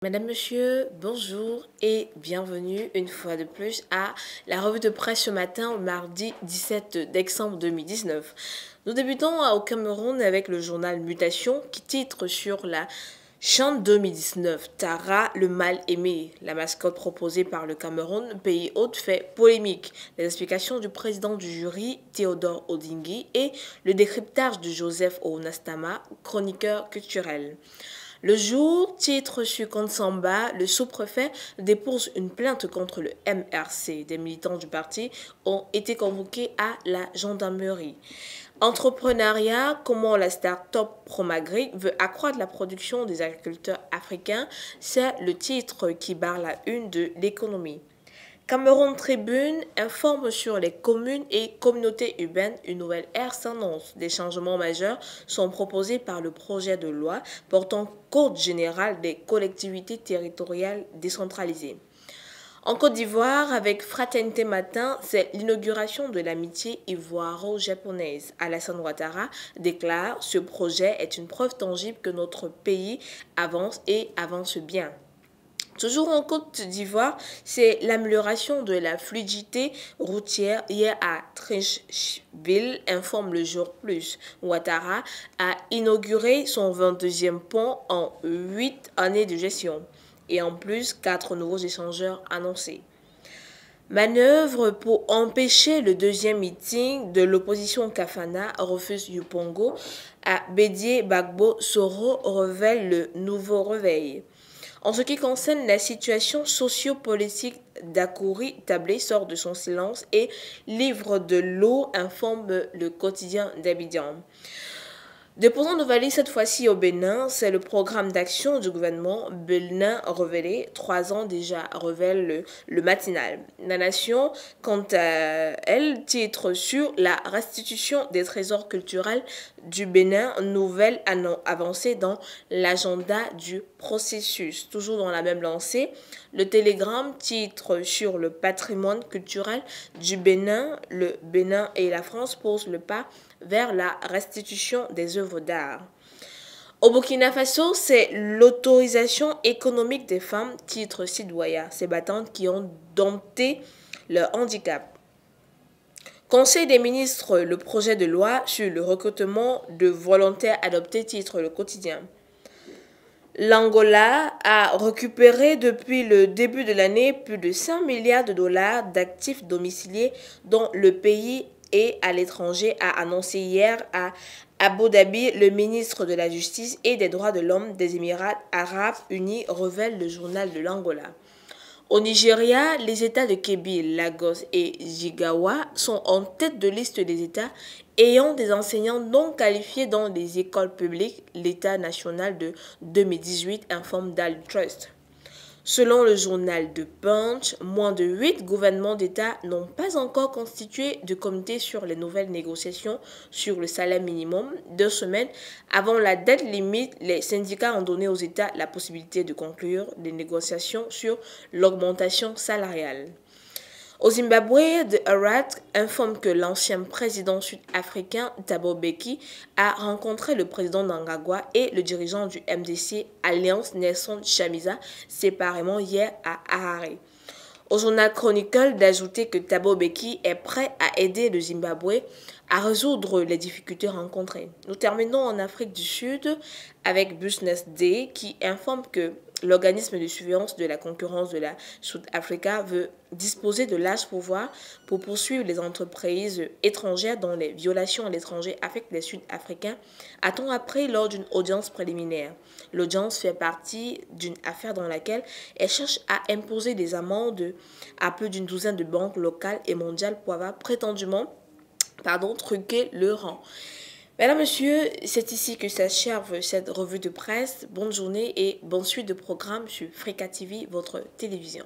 Madame, Monsieur, bonjour et bienvenue une fois de plus à la revue de presse ce matin, mardi 17 décembre 2019. Nous débutons au Cameroun avec le journal Mutation qui titre sur la Chante 2019, Tara le mal aimé. La mascotte proposée par le Cameroun, pays hôte, fait polémique. Les explications du président du jury, Théodore Odingui, et le décryptage de Joseph Onastama, chroniqueur culturel. Le jour titre sur Samba, le sous-préfet dépose une plainte contre le MRC. Des militants du parti ont été convoqués à la gendarmerie. Entrepreneuriat, comment la start-up Promagri veut accroître la production des agriculteurs africains, c'est le titre qui barre la une de l'économie. Cameroun Tribune informe sur les communes et communautés urbaines. Une nouvelle ère s'annonce. Des changements majeurs sont proposés par le projet de loi portant Code général des collectivités territoriales décentralisées. En Côte d'Ivoire, avec Fraternité Matin, c'est l'inauguration de l'amitié ivoiro-japonaise. Alassane Ouattara déclare « Ce projet est une preuve tangible que notre pays avance et avance bien ». Toujours en Côte d'Ivoire, c'est l'amélioration de la fluidité routière hier à Treichville, informe le Jour Plus. Ouattara a inauguré son 22e pont en 8 années de gestion et en plus 4 nouveaux échangeurs annoncés. Manœuvre pour empêcher le deuxième meeting de l'opposition Kafana, refuse Yupongo, à Bédié Bagbo Soro révèle le nouveau réveil. En ce qui concerne la situation socio-politique, Dakouri Tablé sort de son silence et livre de l'eau, informe le quotidien d'Abidjan. Déposant nos valises cette fois-ci au Bénin, c'est le programme d'action du gouvernement Bénin révélé, 3 ans déjà, révèle le matinal. La Nation, quant à elle, titre sur la restitution des trésors culturels du Bénin, nouvelle avancée dans l'agenda du processus. Toujours dans la même lancée, le Télégramme titre sur le patrimoine culturel du Bénin. Le Bénin et la France posent le pas vers la restitution des œuvres d'art. Au Burkina Faso, c'est l'autorisation économique des femmes, titre Sidouaya, ces battantes qui ont dompté leur handicap. Conseil des ministres, le projet de loi sur le recrutement de volontaires adoptés, titre Le Quotidien. L'Angola a récupéré depuis le début de l'année plus de 5 milliards de dollars d'actifs domiciliés dont le pays et à l'étranger, a annoncé hier à Abu Dhabi le ministre de la Justice et des Droits de l'Homme des Émirats arabes unis, révèle le journal de l'Angola. Au Nigeria, les États de Kebbi, Lagos et Jigawa sont en tête de liste des États ayant des enseignants non qualifiés dans les écoles publiques, l'État national de 2018, informe Daily Trust. Selon le journal de Punch, moins de 8 gouvernements d'État n'ont pas encore constitué de comité sur les nouvelles négociations sur le salaire minimum. 2 semaines avant la date limite, les syndicats ont donné aux États la possibilité de conclure des négociations sur l'augmentation salariale. Au Zimbabwe, The Herald informe que l'ancien président sud-africain Thabo Mbeki a rencontré le président Mnangagwa et le dirigeant du MDC Alliance Nelson Chamisa séparément hier à Harare. Au journal Chronicle d'ajouter que Thabo Mbeki est prêt à aider le Zimbabwe à résoudre les difficultés rencontrées. Nous terminons en Afrique du Sud avec Business Day qui informe que l'organisme de surveillance de la concurrence de la South Africa veut disposer de larges pouvoirs pour poursuivre les entreprises étrangères dont les violations à l'étranger affectent les Sud-Africains, a-t-on appris lors d'une audience préliminaire. L'audience fait partie d'une affaire dans laquelle elle cherche à imposer des amendes à plus d'une douzaine de banques locales et mondiales pour avoir prétendument truqué le rang. Mesdames, Messieurs, c'est ici que s'achève cette revue de presse. Bonne journée et bonne suite de programmes sur Frika TV, votre télévision.